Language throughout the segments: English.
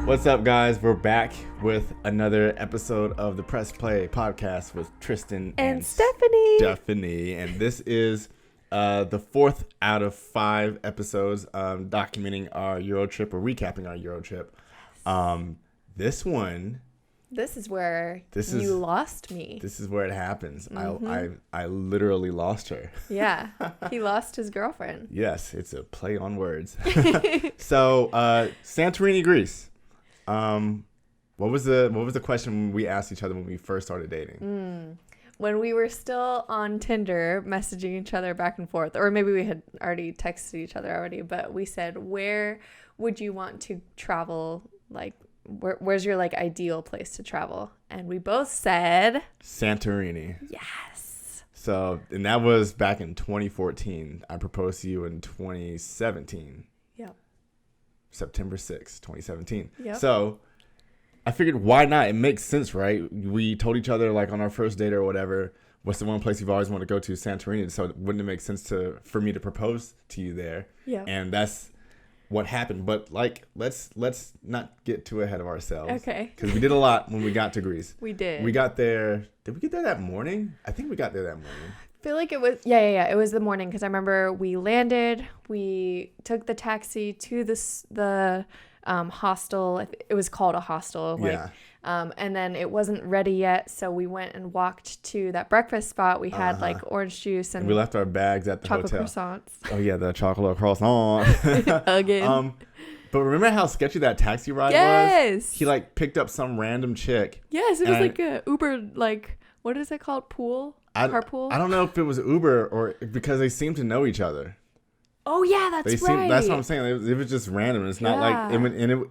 What's up, guys? We're back with another episode of the Press Play podcast with Tristan and Stephanie. And this is the fourth out of 5 episodes documenting our EUROTRIP or recapping our EUROTRip. This is where you lost me. This is where it happens. Mm-hmm. I literally lost her. Yeah, he lost his girlfriend. Yes, it's a play on words. So, Santorini, Greece. What was the question we asked each other when we first started dating? When we were still on Tinder, messaging each other back and forth, or maybe we had already texted each other already, but we said, where would you want to travel? Like, where's your like ideal place to travel? And we both said Santorini. Yes. So, and that was back in 2014. I proposed to you in 2017. Yep. September 6th, 2017. Yep. So I figured, why not? It makes sense, right? We told each other, like, on our first date or whatever, what's the one place you've always wanted to go to? Santorini. So wouldn't it make sense for me to propose to you there? Yeah. And that's what happened. But, like, let's not get too ahead of ourselves. Okay. Because we did a lot when we got to Greece. We did. We got there. Did we get there that morning? I think we got there that morning. I feel like it was it was the morning, because I remember we landed, we took the taxi to the hostel. It was called a hostel, and then it wasn't ready yet, so we went and walked to that breakfast spot. We had like orange juice and we left our bags at the chocolate hotel. croissants. Oh yeah, the chocolate croissant. Again. But remember how sketchy that taxi ride was? Yes. He like picked up some random chick. Yes, it was like a Uber, like, what is it called? Carpool? I don't know if it was Uber or because they seemed to know each other. Oh yeah, that's right. That's what I'm saying. It was just random. It's not like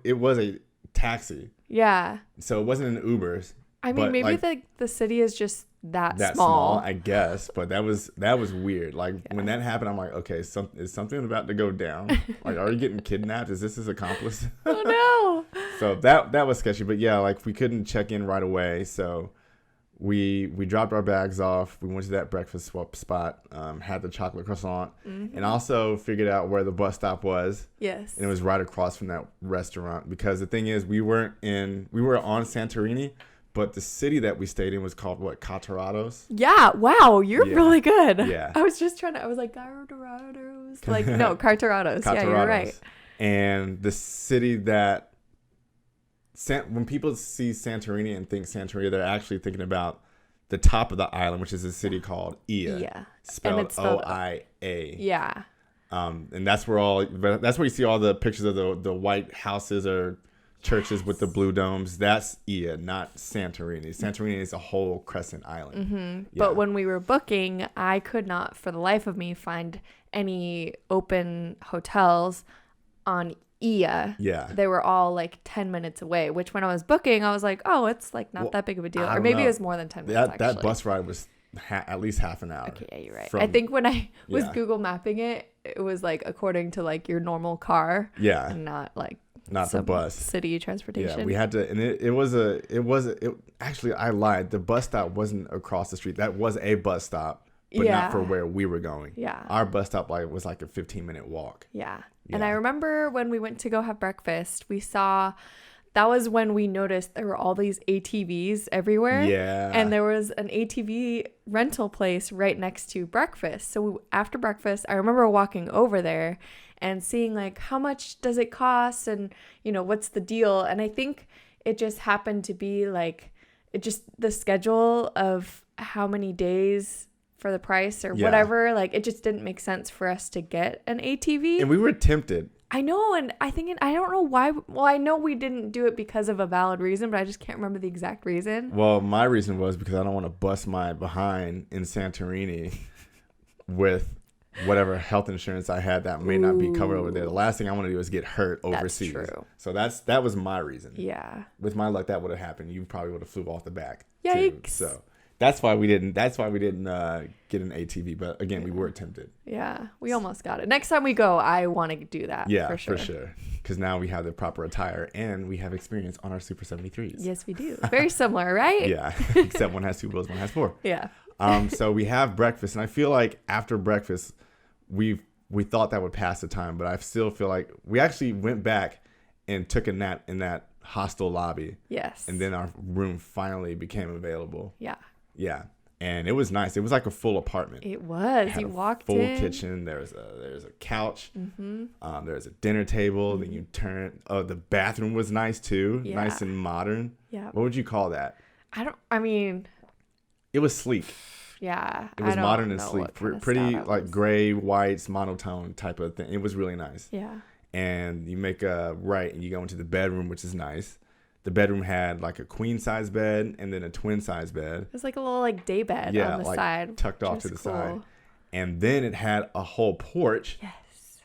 it was a taxi. Yeah. So it wasn't an Uber. I mean, maybe like, the city is just that small, I guess. But that was weird. Like when that happened, I'm like, okay, is something about to go down? Like, are you getting kidnapped? Is this his accomplice? Oh no. So that was sketchy. But yeah, like we couldn't check in right away. So we dropped our bags off. We went to that breakfast swap spot, had the chocolate croissant, and also figured out where the bus stop was. Yes. And it was right across from that restaurant, because the thing is, we were on Santorini, but the city that we stayed in was called what? Catarados? Yeah. Wow. You're really good. Yeah. I was like, Catarados. Like, no, Catarados. Yeah, you're right. And the city that, when people see Santorini and think Santorini, they're actually thinking about the top of the island, which is a city called Oia. Yeah. Spelled Oia. Yeah. And that's where you see all the pictures of the white houses or churches with the blue domes. That's Oia, not Santorini. Santorini is a whole crescent island. Mm-hmm. Yeah. But when we were booking, I could not, for the life of me, find any open hotels on Oia. Yeah. They were all like 10 minutes away, which when I was booking, I was like, oh, it's like not that big of a deal. Or maybe it was more than 10 minutes, That bus ride was at least half an hour. Okay, yeah, you're right. I think when I was Yeah. Google mapping it, it was like according to like your normal car. Yeah. And not like the bus. City transportation. Yeah, we had to, and actually, I lied. The bus stop wasn't across the street. That was a bus stop, but not for where we were going. Yeah. Our bus stop was like a 15-minute walk. Yeah. And I remember when we went to go have breakfast, that was when we noticed there were all these ATVs everywhere. Yeah. And there was an ATV rental place right next to breakfast. So after breakfast, I remember walking over there and seeing like, how much does it cost? And, what's the deal? And I think it just happened to be like, the schedule of how many days for the price or whatever, like it just didn't make sense for us to get an ATV. And we were tempted. I know, and I don't know why. Well, I know we didn't do it because of a valid reason, but I just can't remember the exact reason. Well, my reason was because I don't want to bust my behind in Santorini with whatever health insurance I had that may not be covered over there. The last thing I want to do is get hurt overseas. That's true. So that was my reason. Yeah. With my luck, that would have happened. You probably would have flew off the back. Yikes. Too. So that's why we didn't get an ATV. But again, we were tempted. Yeah, we almost got it. Next time we go, I want to do that. Yeah, for sure. Because now we have the proper attire and we have experience on our Super 73s. Yes, we do. Very similar, right? Yeah, except one has 2 wheels, one has 4. Yeah. So we have breakfast, and I feel like after breakfast, we thought that would pass the time, but I still feel like we actually went back and took a nap in that hostel lobby. Yes. And then our room finally became available. Yeah. Yeah. And it was nice. It was like a full apartment. It was. It had You a walked full in. kitchen. There's a couch. There's a dinner table. Then you turn. Oh, the bathroom was nice too. Yeah. Nice and modern. Yeah. What would you call that? I mean, It was sleek. yeah. It was I don't modern and know sleek. what kind of Pretty style it like was. gray, whites, monotone type of thing. It was really nice. Yeah. And you make a right and you go into the bedroom, which is nice. The bedroom had like a queen size bed and then a twin size bed. It was like a little like day bed on the like side. tucked off which to the is side. cool. And then it had a whole porch, Yes.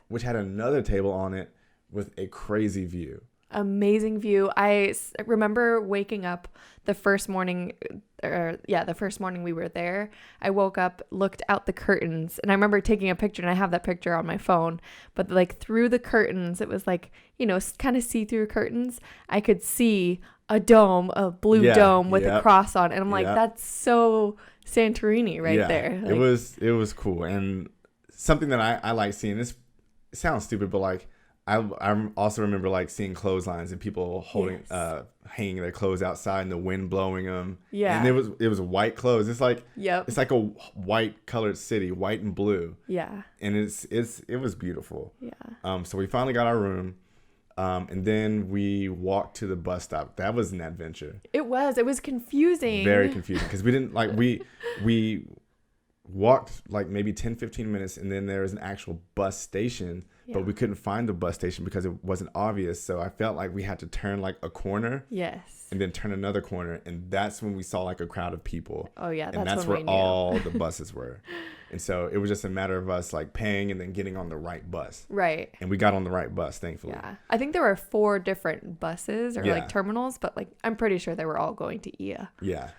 which had another table on it with a crazy view. Amazing view. Remember waking up the first morning we were there. I woke up, looked out the curtains, and I remember taking a picture, and I have that picture on my phone. But like through the curtains, it was like, kind of see-through curtains. I could see a dome, a blue dome with a cross on, and I'm like, that's so Santorini there. Like, It was cool. And something that I like seeing, this it sounds stupid, but like I also remember like seeing clotheslines and people holding hanging their clothes outside and the wind blowing them. Yeah. And it was white clothes. It's like Yep. it's like a white colored city, white and blue. Yeah. And it was beautiful. Yeah. So we finally got our room. And then we walked to the bus stop. That was an adventure. It was confusing. Very confusing because we didn't like we walked like maybe 10-15 minutes and then there was an actual bus station, but we couldn't find the bus station because it wasn't obvious. So I felt like we had to turn like a corner. Yes. And then turn another corner, and that's when we saw like a crowd of people. Oh yeah, and that's when where we knew. all the buses were. And so it was just a matter of us like paying and then getting on the right bus. Right. And we got on the right bus, thankfully. Yeah. I think there were 4 different buses or Yeah. like terminals, but like I'm pretty sure they were all going to IA. Yeah.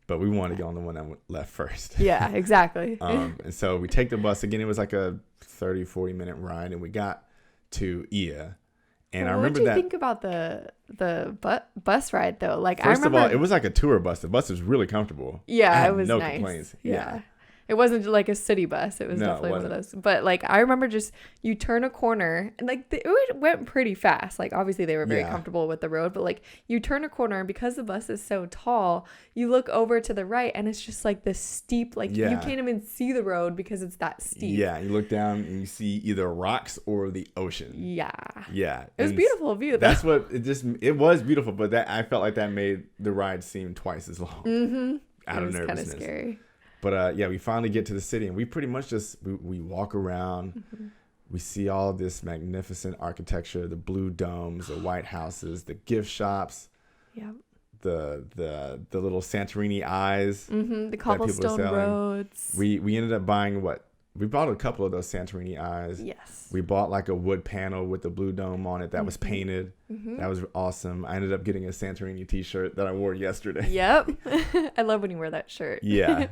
But we wanted to get on the one that left first. Yeah, exactly. And so we take the bus again. It was like a 30-40 minute ride, and we got to IA. And I remember what did that. you think about the bus ride though? Like First I remember, of all, it was like a tour bus. The bus was really comfortable. yeah, I had it was no nice. complaints. Yeah. It wasn't like a city bus. It was No, it definitely one of wasn't. those. But like I remember just you turn a corner and like it went pretty fast. Like obviously they were very Yeah. comfortable with the road, but like you turn a corner and because the bus is so tall, you look over to the right and it's just like this steep, like you Yeah. can't even see the road because it's that steep. Yeah, you look down and you see either rocks or the ocean. Yeah. Yeah. It was and beautiful view though. That's what it was beautiful, but that I felt like that made the ride seem twice as long. Mm-hmm. Out of It was kind of nervousness. scary. But we finally get to the city and we pretty much just we walk around. Mm-hmm. We see all this magnificent architecture, the blue domes, the white houses, the gift shops, Yeah. the little Santorini eyes. Mm-hmm. The people are cobblestone selling. roads. We ended up buying we bought a couple of those Santorini eyes. Yes. We bought like a wood panel with the blue dome on it that was Mm-hmm. painted. That was awesome. I ended up getting a Santorini t-shirt that I wore yesterday. Yep. I love when you wear that shirt. Yeah.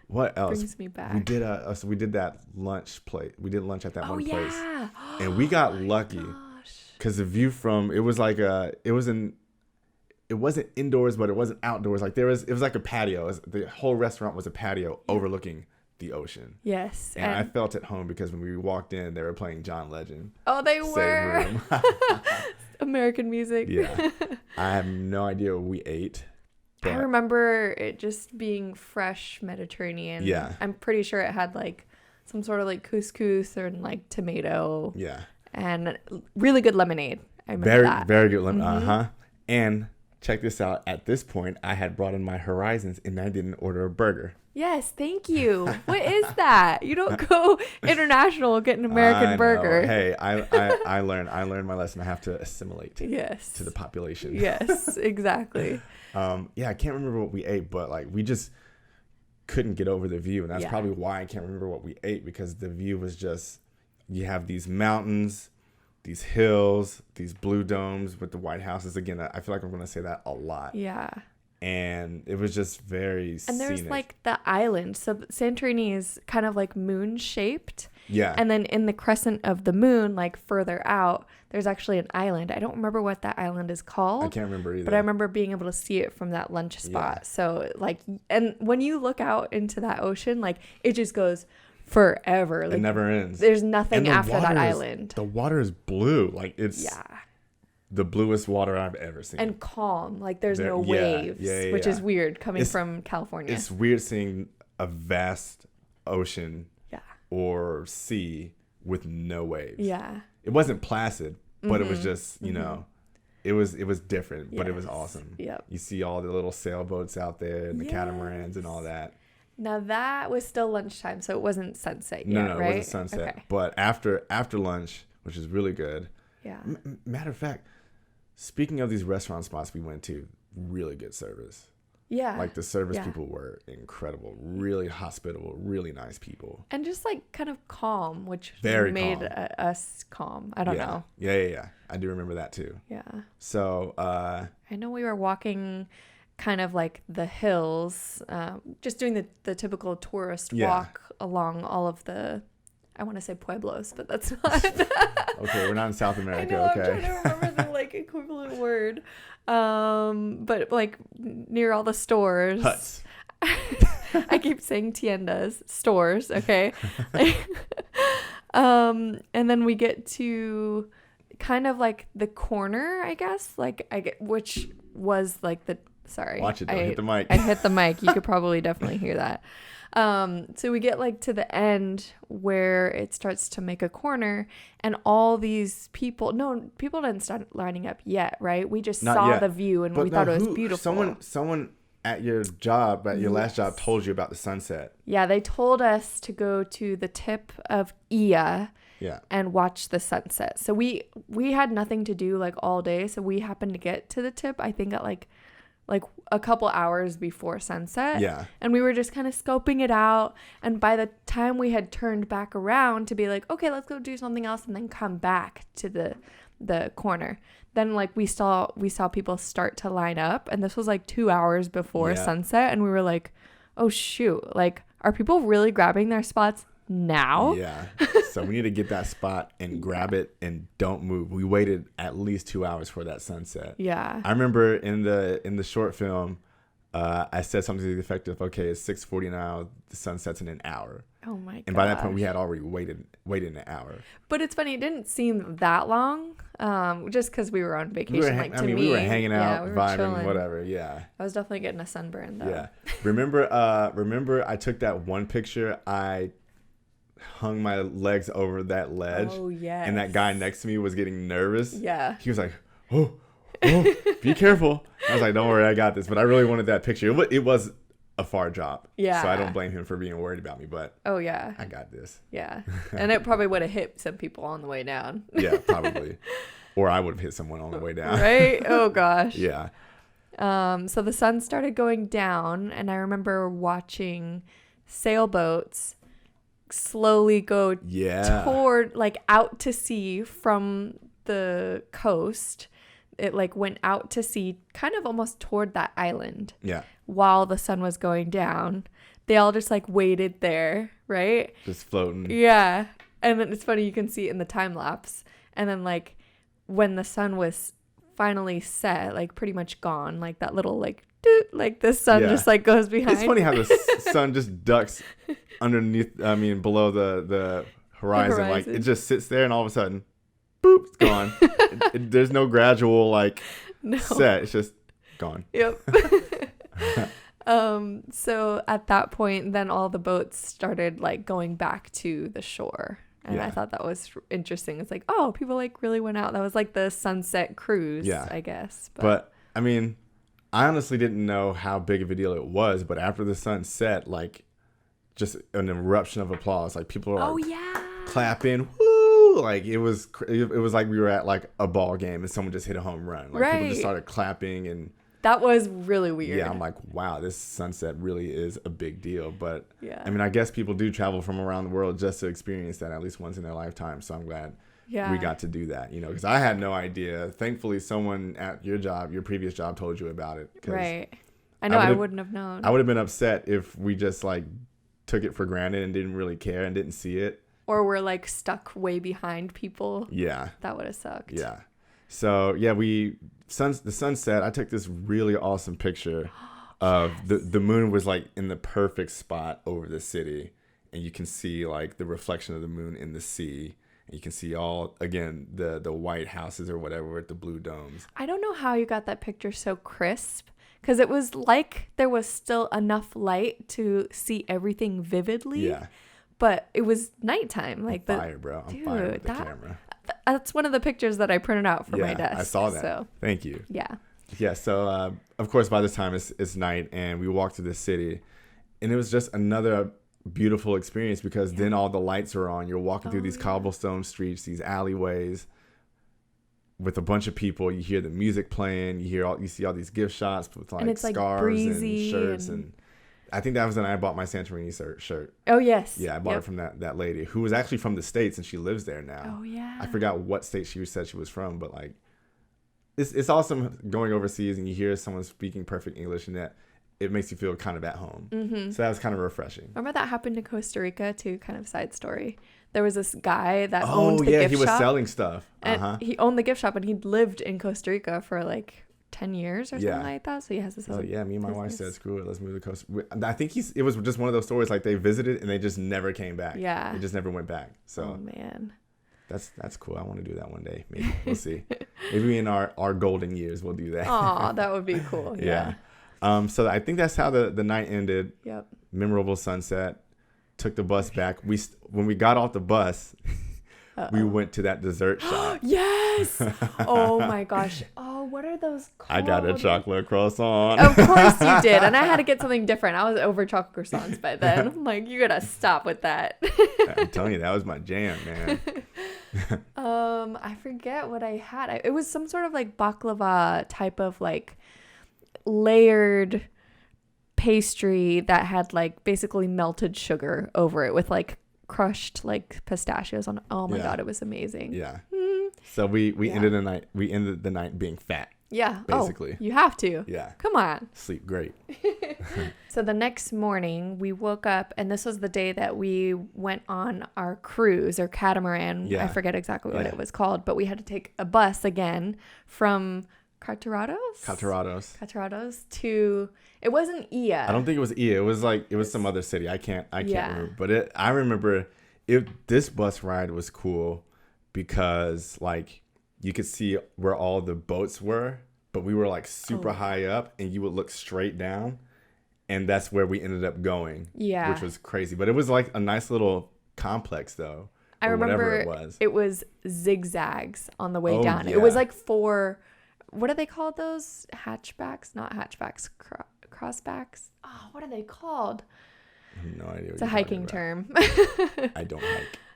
What else? Brings me back. We did so we did that lunch plate. We did lunch at that one place. Yeah. And we got lucky Gosh. because the view from it wasn't indoors, but it wasn't outdoors. Like it was like a patio. The whole restaurant was a patio overlooking the ocean. Yes. And I felt at home because when we walked in, they were playing John Legend. Oh, they Same were. room. American music. Yeah. I have no idea what we ate. I But remember it just being fresh Mediterranean. Yeah. I'm pretty sure it had like some sort of like couscous or like tomato yeah. and really good lemonade. I remember Very, that. very good lemon. Uh-huh. And check this out. At this point, I had brought in my Horizons and I didn't order a burger. Yes, thank you. What is that? You don't go international and get an American I know. burger. Hey, I learned my lesson. I have to assimilate Yes. to the population. Yes, exactly. Yeah, I can't remember what we ate, but like we just couldn't get over the view, and that's Yeah. probably why I can't remember what we ate, because the view was just, you have these mountains, these hills, these blue domes with the white houses. Again, I feel like I'm going to say that a lot. Yeah. And it was just very And there's scenic. like the island. So Santorini is kind of like moon shaped. Yeah. And then in the crescent of the moon, like further out, there's actually an island. I don't remember what that island is called. I can't remember either. But I remember being able to see it from that lunch spot. So like, and when you look out into that ocean, like it just goes forever. Like it never ends. there's nothing And the after that water is- island. The water is blue. Like it's Yeah. the bluest water I've ever seen. And calm. Like there's no waves, which is weird coming from California. It's weird seeing a vast ocean or sea with no waves. Yeah. It wasn't placid, but it was just, you know, it was different, but it was awesome. Yep. You see all the little sailboats out there and the catamarans and all that. Now that was still lunchtime, so it wasn't sunset yet, No, right? it wasn't sunset. Okay. But after lunch, which is really good. Yeah. Matter of fact, speaking of these restaurant spots we went to, really good service. Yeah. Like the service people were incredible, really hospitable, really nice people. And just like kind of calm, which Very made calm. Us calm. I don't know. Yeah. I do remember that too. Yeah. So I know we were walking kind of like the hills, just doing the typical tourist walk along all of the, I want to say pueblos, but that's not. Okay, we're not in South America. I know, Okay. I'm trying to remember the like equivalent word. But like near all the stores. Huts. I keep saying tiendas, stores, okay? And then we get to kind of like the corner, I guess, which was like the, sorry. Watch it, don't hit the mic. I hit the mic. You could probably definitely hear that. So we get like to the end where it starts to make a corner and all these people didn't start lining up yet, right? We just saw the view and we thought it was beautiful. Someone at your job, at your last job, told you about the sunset. Yeah, they told us to go to the tip of Ia and watch the sunset. So we had nothing to do like all day. So we happened to get to the tip, I think at like a couple hours before sunset. Yeah. And we were just kind of scoping it out. And by the time we had turned back around to be like, okay, let's go do something else and then come back to the corner. Then like we saw people start to line up, and this was like 2 hours before sunset, and we were like, oh shoot, like are people really grabbing their spots now? Yeah. So we need to get that spot and grab it and don't move. We waited at least 2 hours for that sunset. Yeah. I remember in the short film, I said something to the effect of, okay, it's 6:40 now, the sun sets in an hour. Oh my god. And by that point we had already waited an hour. But it's funny, it didn't seem that long. Just because we were on vacation. We were hanging out, we were vibing, chilling. whatever. Yeah. I was definitely getting a sunburn though. Yeah. Remember I took that one picture. I hung my legs over that ledge. Oh yeah. And that guy next to me was getting nervous. Yeah. He was like, oh, be careful. I was like, don't worry, I got this. But I really wanted that picture. It was a far drop. Yeah. So I don't blame him for being worried about me, but oh yeah, I got this. Yeah. And it probably would have hit some people on the way down. Yeah, probably. Or I would have hit someone on the way down. Right? Oh gosh. Yeah. So the sun started going down, and I remember watching sailboats slowly go toward, like, out to sea from the coast. It like went out to sea, kind of almost toward that island. Yeah. While the sun was going down, they all just like waited there, right? Just floating. Yeah. And then it's funny, you can see it in the time lapse. And then like when the sun was finally set, like pretty much gone, like that little like doot, like the sun just like goes behind. It's funny how the sun just ducks underneath. I mean, below the horizon. Like it just sits there, and all of a sudden, boop, it's gone. There's no gradual like set. It's just gone. Yep. So at that point, then all the boats started like going back to the shore. And I thought that was interesting. It's like, oh, people like really went out. That was like the sunset cruise, I guess. But I mean, I honestly didn't know how big of a deal it was. But after the sun set, like just an eruption of applause. Like people are clapping. Woo! Like it was like we were at like a ball game and someone just hit a home run. Like people just started clapping, and that was really weird. Yeah, I'm like, wow, this sunset really is a big deal. But I mean, I guess people do travel from around the world just to experience that at least once in their lifetime. So I'm glad we got to do that, you know, because I had no idea. Thankfully, someone at your previous job told you about it. Right. I know, I wouldn't have known. I would have been upset if we just like took it for granted and didn't really care and didn't see it. Or we're like stuck way behind people. Yeah. That would have sucked. Yeah. So yeah, the sunset, I took this really awesome picture of the moon was like in the perfect spot over the city, and you can see like the reflection of the moon in the sea, You can see all, again, the white houses or whatever with the blue domes. I don't know how you got that picture so crisp, because it was like there was still enough light to see everything vividly. Yeah. But it was nighttime. Like I'm fire, bro. I'm fire with the camera. That's one of the pictures that I printed out for my desk. I saw that. So, thank you. yeah. Yeah. So, of course, by this time it's night, and we walked through the city, and it was just another beautiful experience because then all the lights are on. You're walking through these cobblestone streets, these alleyways with a bunch of people. You hear the music playing. You see all these gift shops with like scarves and shirts and I think that was when I bought my Santorini shirt. Oh, yes. Yeah, I bought it from that lady who was actually from the States, and she lives there now. Oh, yeah. I forgot what state she said she was from, but like, it's awesome going overseas and you hear someone speaking perfect English, and that it makes you feel kind of at home. Mm-hmm. So that was kind of refreshing. Remember that happened in Costa Rica too, kind of side story. There was this guy that owned the gift shop. Oh, yeah, he was selling stuff. And he owned the gift shop, and he'd lived in Costa Rica for like 10 years or something like that. So he has this. Me and my wife said, screw it, let's move to Costa Rica. I think it was just one of those stories like they visited and they just never came back. Yeah. They just never went back. So oh man. That's cool. I want to do that one day. Maybe. We'll see. Maybe in our golden years we'll do that. Aw, that would be cool. Yeah. So I think that's how the night ended. Yep. Memorable sunset. Took the bus back. When we got off the bus, we went to that dessert shop. Yes. Oh my gosh. Oh, what are those called? I got a chocolate croissant. Of course you did. And I had to get something different. I was over chocolate croissants by then. I'm like, you gotta stop with that. I'm telling you, that was my jam, man. I forget what I had. It was some sort of like baklava type of like layered pastry that had like basically melted sugar over it with like crushed like pistachios on. Oh my God, it was amazing. Yeah. So we ended the night being fat. Yeah. Basically. You have to. Yeah. Come on. Sleep great. So the next morning we woke up, and this was the day that we went on our cruise or catamaran. Yeah. I forget exactly what it was called, but we had to take a bus again from Catarados to, it wasn't Ia. I don't think it was Ia. It was some other city. I can't remember. But I remember this bus ride was cool because like you could see where all the boats were, but we were like super high up, and you would look straight down, and that's where we ended up going. Yeah. Which was crazy. But it was like a nice little complex though. I remember it was zigzags on the way down. Yeah. It was like 4, what are they called, those? Hatchbacks? Not hatchbacks. Crossbacks? Oh, what are they called? I have no idea. It's a hiking term. I don't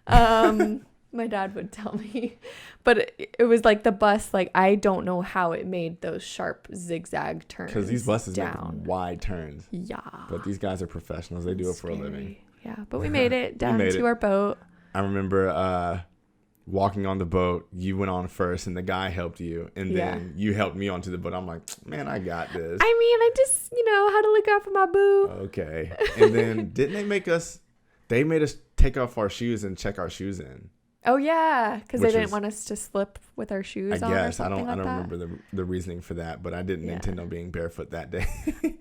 hike. My dad would tell me. But it was like the bus, like I don't know how it made those sharp zigzag turns. Because these buses make wide turns. Yeah. But these guys are professionals. They do it for a living. Yeah. But we made it down to our boat. I remember walking on the boat. You went on first, and the guy helped you, and then you helped me onto the boat. I'm like, man, I got this. I mean, I just had to look out for my boo. Okay. And then they made us take off our shoes and check our shoes in. Oh yeah, because they didn't want us to slip with our shoes on. I guess I don't remember the reasoning for that, but I didn't intend on being barefoot that day.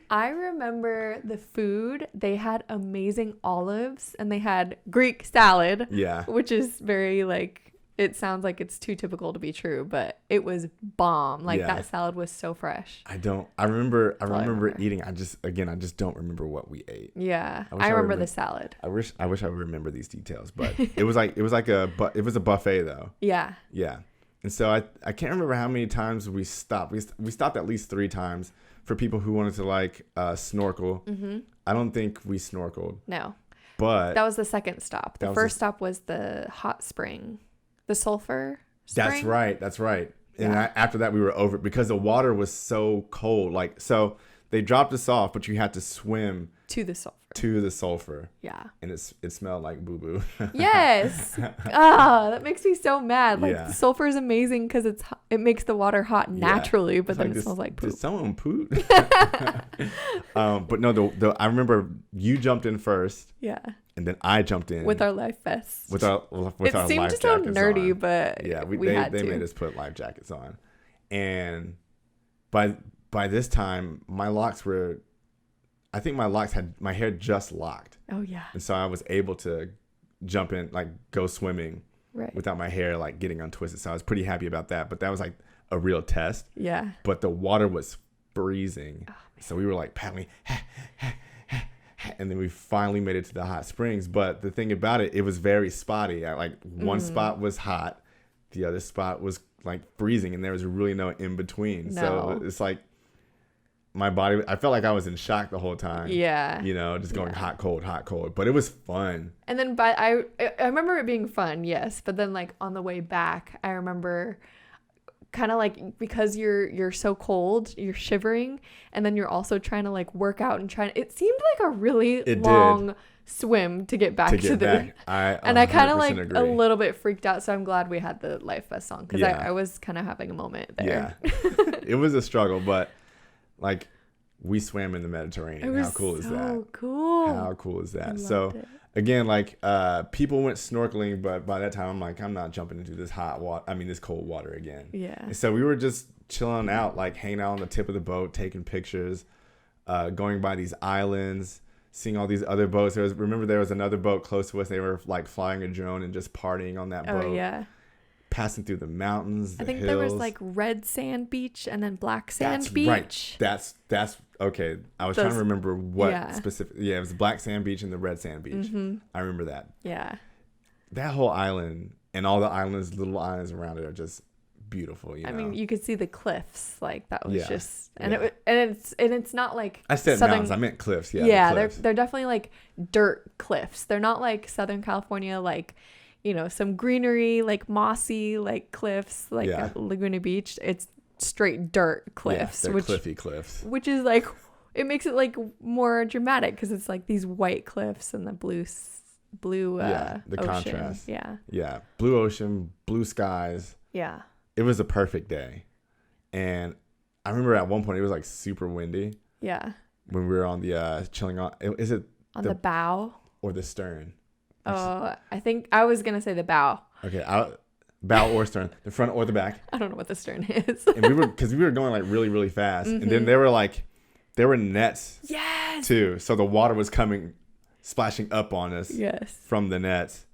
I remember the food. They had amazing olives, and they had Greek salad. Yeah, which is very like, it sounds like it's too typical to be true, but it was bomb. Like that salad was so fresh. I remember eating. I just don't remember what we ate. Yeah, I remember the salad. I wish I would remember these details, but it was a buffet though. Yeah. Yeah. And so I can't remember how many times we stopped. We stopped at least 3 times for people who wanted to like snorkel. Mm-hmm. I don't think we snorkeled. No. But that was the second stop. The first stop was the hot spring. The sulfur spring? That's right. And after that, we were over it because the water was so cold. Like, so they dropped us off, but you had to swim to the sulfur. Yeah. And it smelled like boo-boo. Yes. That makes me so mad. Like, the sulfur is amazing because it makes the water hot naturally, but then it smells like poop. Did someone poop? But no, I remember you jumped in first. Yeah. And then I jumped in with our life vests. With our life jackets on. It seemed to sound nerdy, but they made us put life jackets on. And by this time, my hair just locked. Oh yeah. And so I was able to jump in, like go swimming Right. my hair like getting untwisted. So I was pretty happy about that. But that was like a real test. Yeah. But the water was freezing. Oh, So we were like paddling. And then we finally made it to the hot springs. But the thing about it, it was very spotty. Like one spot was hot. The other spot was like freezing. And there was really no in between. No. So it's like my body, I felt like I was in shock the whole time. Yeah. You know, just going hot, cold, hot, cold. But it was fun. And then I remember it being fun, yes. But then like on the way back, I remember kind of like, because you're so cold, you're shivering, and then you're also trying to like work out and it seemed like a really long swim to get back to the and I kind of like agree. A little bit freaked out, so I'm glad we had the life vest on, because I was kind of having a moment there. Yeah. It was a struggle, but like we swam in the Mediterranean. How cool is that? Cool. How cool is that? So again, like people went snorkeling, but by that time I'm like, I'm not jumping into this this cold water again. Yeah. And so we were just chilling out, like hanging out on the tip of the boat, taking pictures, going by these islands, seeing all these other boats. Remember there was another boat close to us. They were like flying a drone and just partying on that boat. Oh yeah. Passing through the mountains, I think hills. there was like red sand beach and then black sand beach. Right. That's okay. I was trying to remember what specific. Yeah, it was black sand beach and the red sand beach. Mm-hmm. I remember that. Yeah. That whole island and all the little islands around it are just beautiful. I mean, you could see the cliffs. Like that was just, and yeah. it's not like I said mountains. I meant cliffs. Yeah. Yeah, the cliffs. they're definitely like dirt cliffs. They're not like Southern California, like, you know, some greenery, like mossy, like cliffs, like at Laguna Beach. It's straight dirt cliffs. Yeah, they're cliffy cliffs. Which is like, it makes it like more dramatic because it's like these white cliffs and the blue the ocean. contrast. Yeah. Blue ocean, blue skies. Yeah. It was a perfect day. And I remember at one point it was like super windy. Yeah. When we were on the chilling on, is it on the bow or the stern? Oh, I think I was going to say the bow. Okay. Bow or stern, the front or the back. I don't know what the stern is. And we were going like really, really fast. Mm-hmm. And then there were nets. Yes. Too. So the water was splashing up on us. Yes. From the nets.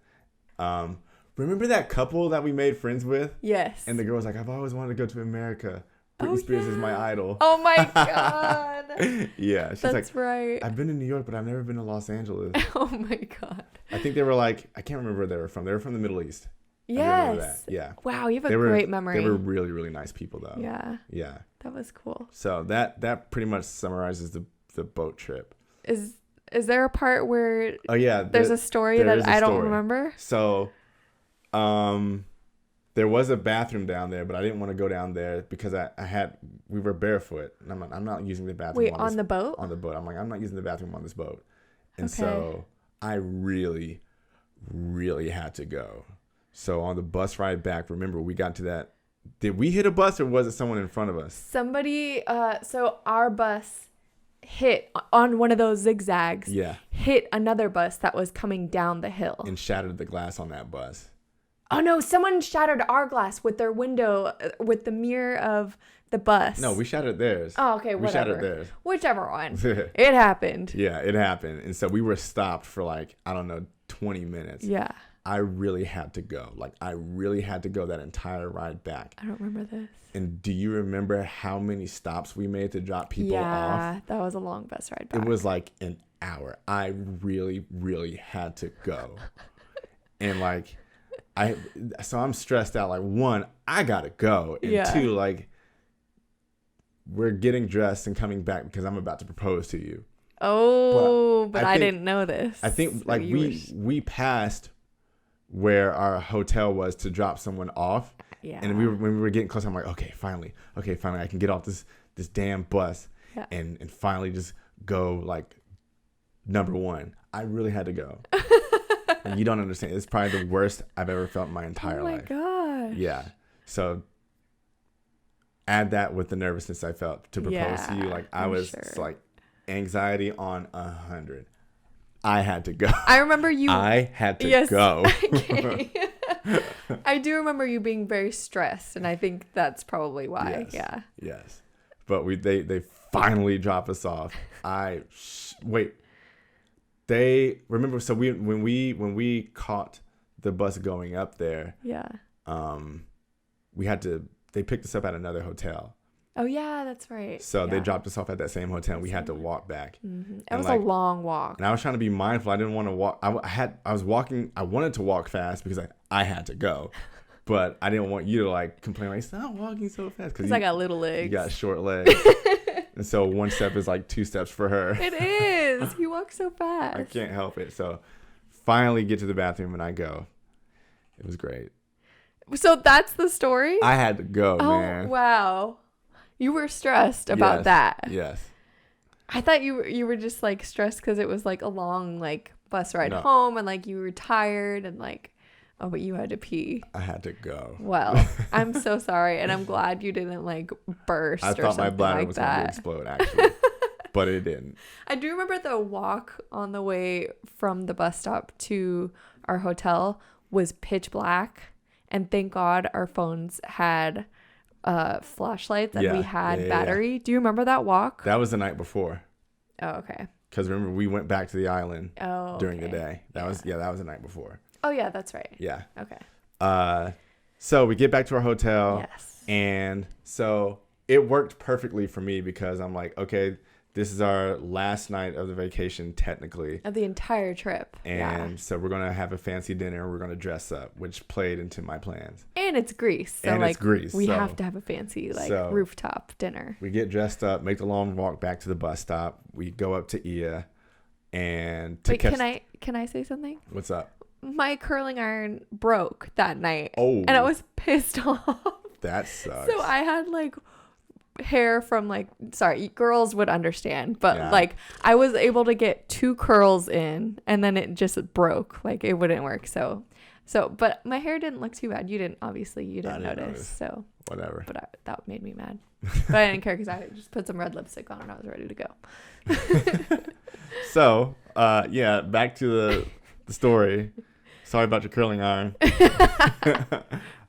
Remember that couple that we made friends with? Yes. And the girl was like, I've always wanted to go to America. Britney Spears is my idol. Oh my God. Yeah. She's That's like, right. I've been to New York, but I've never been to Los Angeles. Oh my God. I think they were like, I can't remember where they were from. They were from the Middle East. Yes. Yeah. Wow, you have a great memory. They were really, really nice people though. Yeah. Yeah. That was cool. So that pretty much summarizes the boat trip. Is there a part where there's a story that I don't remember? So there was a bathroom down there, but I didn't want to go down there because we were barefoot. And I'm not using the bathroom. Wait, on the boat? On the boat. I'm like, I'm not using the bathroom on this boat. And so I really, really had to go. So on the bus ride back, remember we got to that. Did we hit a bus or was it someone in front of us? Somebody, so our bus hit on one of those zigzags. Yeah. Hit another bus that was coming down the hill. And shattered the glass on that bus. Oh no, someone shattered our glass with their window, with the mirror of the bus. No, we shattered theirs. Oh, okay, whatever. We shattered theirs. Whichever one. It happened. Yeah, it happened. And so we were stopped for like, I don't know, 20 minutes. Yeah. I really had to go. Like, I really had to go that entire ride back. I don't remember this. And do you remember how many stops we made to drop people off? Yeah, that was a long bus ride back. It was like an hour. I really, really had to go. And like, so I'm stressed out. Like, one, I gotta go. And two, like, we're getting dressed and coming back because I'm about to propose to you. Oh, but I didn't know this. I think like we passed where our hotel was to drop someone off. Yeah. And when we were getting close, I'm like, okay, finally I can get off this damn bus and finally just go like number one. I really had to go. And you don't understand. It's probably the worst I've ever felt in my entire life. Oh my gosh. Yeah. So add that with the nervousness I felt to propose to you. Like I was like anxiety on 100. I had to go. I remember you. I had to go. Okay. I do remember you being very stressed, and I think that's probably why. Yes. Yeah. Yes. But they finally drop us off. Wait. They remember. So when we caught the bus going up there, Yeah. They picked us up at another hotel. Oh yeah, that's right. So yeah. they dropped us off at that same hotel and we had to walk back. It was a long walk. And I was trying to be mindful. I didn't want to walk. I wanted to walk fast because I had to go. But I didn't want you to like complain like, stop walking so fast. Because I got little legs. You got short legs. And so one step is like 2 steps for her. It is. You walk so fast. I can't help it. So finally get to the bathroom and I go. It was great. So that's the story? I had to go, man. Oh, wow. You were stressed about that. Yes. I thought you were just like stressed because it was like a long like bus ride home and like you were tired and like, oh, but you had to pee. I had to go. Well, I'm so sorry. And I'm glad you didn't like burst I or thought something my bladder like was that. going to explode actually. But it didn't. I do remember the walk on the way from the bus stop to our hotel was pitch black. And thank God our phones had flashlights and we had battery. Do you remember that walk? That was the night before. Oh, okay. Because remember, we went back to the island during the day. That was the night before. Oh, yeah, that's right. Yeah. Okay. So we get back to our hotel. Yes. And so it worked perfectly for me because I'm like, okay, this is our last night of the vacation, technically. Of the entire trip. And so we're going to have a fancy dinner. We're going to dress up, which played into my plans. And it's Greece. So, and like, it's Greece. We have to have a fancy, like, rooftop dinner. We get dressed up, make the long walk back to the bus stop. We go up to Ia and... Wait, can I say something? What's up? My curling iron broke that night. Oh. And I was pissed off. That sucks. So I had, like... hair from like, sorry, girls would understand, but like I was able to get 2 curls in and then it just broke, like it wouldn't work. So but my hair didn't look too bad. You didn't notice. So whatever, but that made me mad. But I didn't care because I just put some red lipstick on and I was ready to go. So back to the story. Sorry about your curling iron.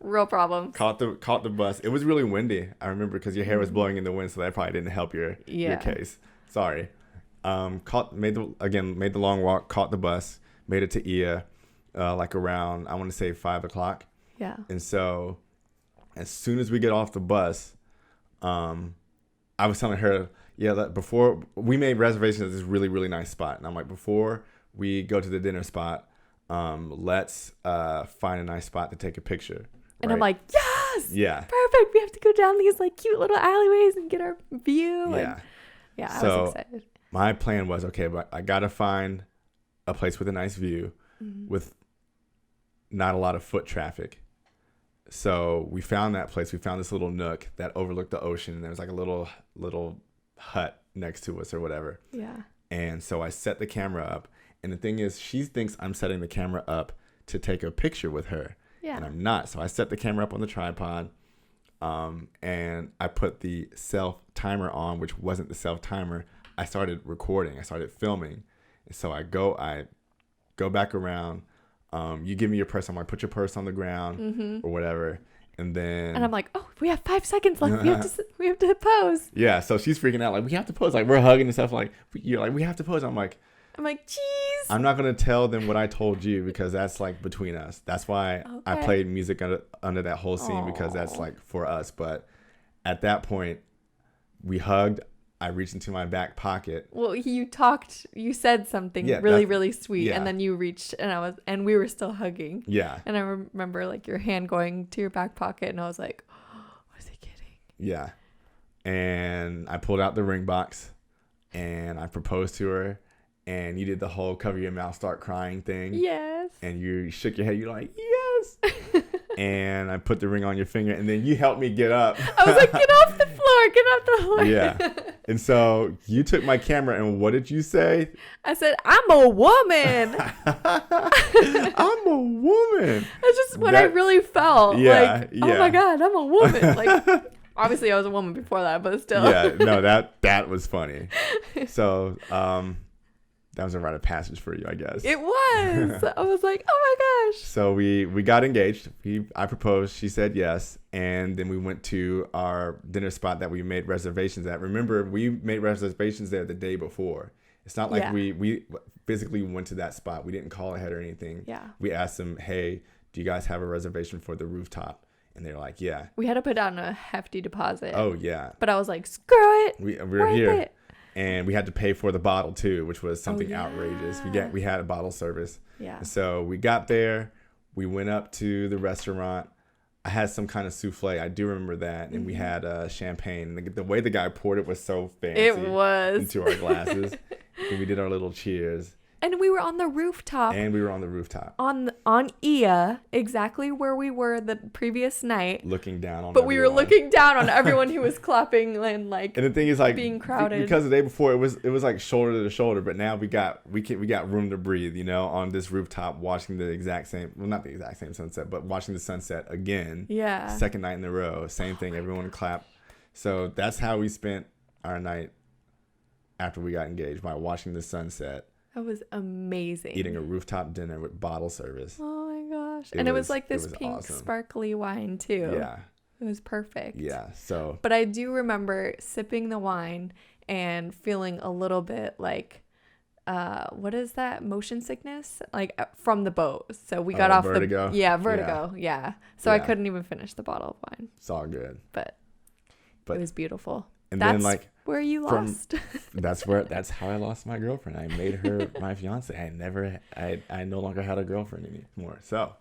Real problems. Caught the bus. It was really windy. I remember because your hair was blowing in the wind, so that probably didn't help your case. Sorry. Made the long walk. Caught the bus. Made it to Ia, like around I want to say 5:00. Yeah. And so, as soon as we get off the bus, I was telling her, that before we made reservations at this really really nice spot, and I'm like, before we go to the dinner spot, let's find a nice spot to take a picture. And right? I'm like, yes! Yeah. Perfect. We have to go down these like cute little alleyways and get our view. Yeah. And, I so was excited. My plan was, okay, but I got to find a place with a nice view with not a lot of foot traffic. So we found that place. We found this little nook that overlooked the ocean. And there was like a little hut next to us or whatever. Yeah. And so I set the camera up. And the thing is, she thinks I'm setting the camera up to take a picture with her. Yeah. And I'm not. So I set the camera up on the tripod, and I put the self timer on, which wasn't the self timer. I started recording. I started filming. And so I go back around. You give me your purse. I'm like, put your purse on the ground or whatever. And I'm like, oh, we have 5 seconds left. We have to pose. Yeah. So she's freaking out. Like, we have to pose. Like, we're hugging and stuff. Like, you're like, we have to pose. I'm like, geez. I'm not going to tell them what I told you because that's like between us. That's why I played music under that whole scene because that's like for us. But at that point, we hugged. I reached into my back pocket. Well, you said something really, really sweet. Yeah. And then you reached and we were still hugging. Yeah. And I remember like your hand going to your back pocket and I was like, oh, was he kidding? Yeah. And I pulled out the ring box and I proposed to her. And you did the whole cover your mouth, start crying thing. Yes. And you shook your head. You're like, yes. And I put the ring on your finger. And then you helped me get up. I was like, get off the floor. Get off the floor. Yeah. And so you took my camera. And what did you say? I said, I'm a woman. I'm a woman. That's just what I really felt. Yeah. Like, oh my God, I'm a woman. Like, obviously I was a woman before that, but still. Yeah. No, that was funny. So, that was a rite of passage for you, I guess. It was. I was like, oh my gosh. So we got engaged. I proposed. She said yes. And then we went to our dinner spot that we made reservations at. Remember, we made reservations there the day before. It's not like physically went to that spot. We didn't call ahead or anything. Yeah. We asked them, hey, do you guys have a reservation for the rooftop? And they're like, yeah. We had to put down a hefty deposit. Oh, yeah. But I was like, screw it. We were Worth here. it. And we had to pay for the bottle, too, which was something yeah. outrageous. We had a bottle service. Yeah. And so we got there. We went up to the restaurant. I had some kind of souffle. I do remember that. And we had champagne. And the way the guy poured it was so fancy. It was. Into our glasses. And we did our little cheers. And we were on the rooftop. On EA, exactly where we were the previous night. Looking down on But we were looking down on everyone who was clapping and like and the thing is like being crowded. Because the day before it was like shoulder to shoulder, but now we got room to breathe, you know, on this rooftop watching the exact same, well, not the exact same sunset, but watching the sunset again. Yeah. Second night in a row. Same thing, everyone clapped. So that's how we spent our night after we got engaged, by watching the sunset. That was amazing. Eating a rooftop dinner with bottle service. Oh my gosh. It was like this pink awesome. Sparkly wine too. Yeah. It was perfect. Yeah. So. But I do remember sipping the wine and feeling a little bit like, what is that? Motion sickness? Like from the boat. So we got off vertigo. Vertigo. Yeah. So I couldn't even finish the bottle of wine. It's all good. But it was beautiful. And that's then like where you lost. That's how I lost my girlfriend. I made her my fiance. I no longer had a girlfriend anymore. So,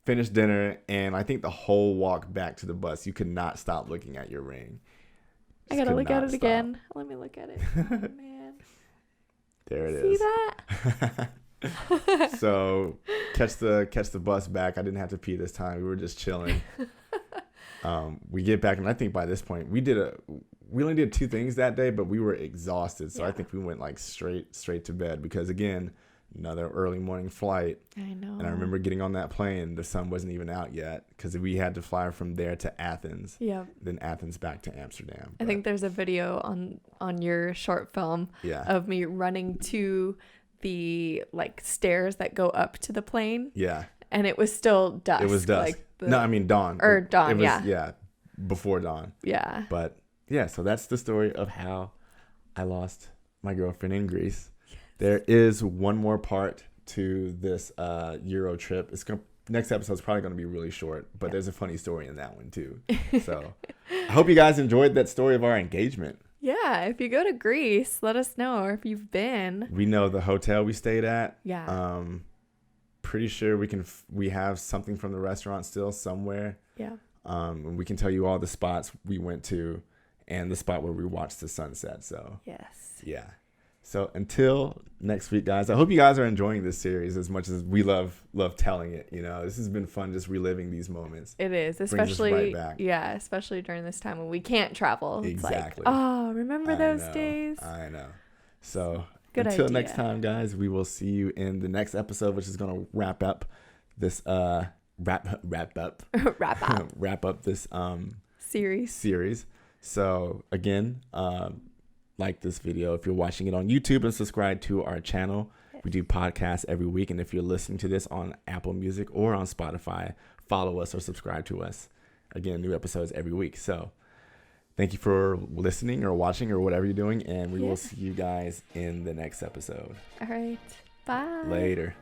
finished dinner, and I think the whole walk back to the bus, you could not stop looking at your ring. I gotta look at it again. Let me look at it. Oh, man. There it is. See that? So catch the bus back. I didn't have to pee this time. We were just chilling. We get back, and I think by this point we only did 2 things that day, but we were exhausted. So I think we went like straight to bed, because again, another early morning flight. I know. And I remember getting on that plane, the sun wasn't even out yet, because we had to fly from there to Athens. Yeah. Then Athens back to Amsterdam. I think there's a video on your short film of me running to the like stairs that go up to the plane. Yeah. And it was still dusk. It was dusk. Dawn. Or dawn, it was, yeah. Yeah, before dawn. Yeah. But, yeah, so that's the story of how I lost my girlfriend in Greece. Yes. There is one more part to this Euro trip. Next episode is probably going to be really short, but there's a funny story in that one, too. So I hope you guys enjoyed that story of our engagement. Yeah, if you go to Greece, let us know, or if you've been. We know the hotel we stayed at. Yeah. Pretty sure we have something from the restaurant still somewhere. Yeah. And we can tell you all the spots we went to and the spot where we watched the sunset. So yes. Yeah. So until next week, guys, I hope you guys are enjoying this series as much as we love telling it. You know, this has been fun just reliving these moments. It is, especially especially during this time when we can't travel. Exactly. It's like, oh, remember those days? I know. So Good until idea. Next time, guys, we will see you in the next episode, which is going to wrap up this wrap up this series. So again, like this video if you're watching it on YouTube, and subscribe to our channel. We do podcasts every week, and if you're listening to this on Apple Music or on Spotify, follow us or subscribe to us. Again, new episodes every week. So thank you for listening or watching or whatever you're doing, and we will see you guys in the next episode. All right. Bye. Later.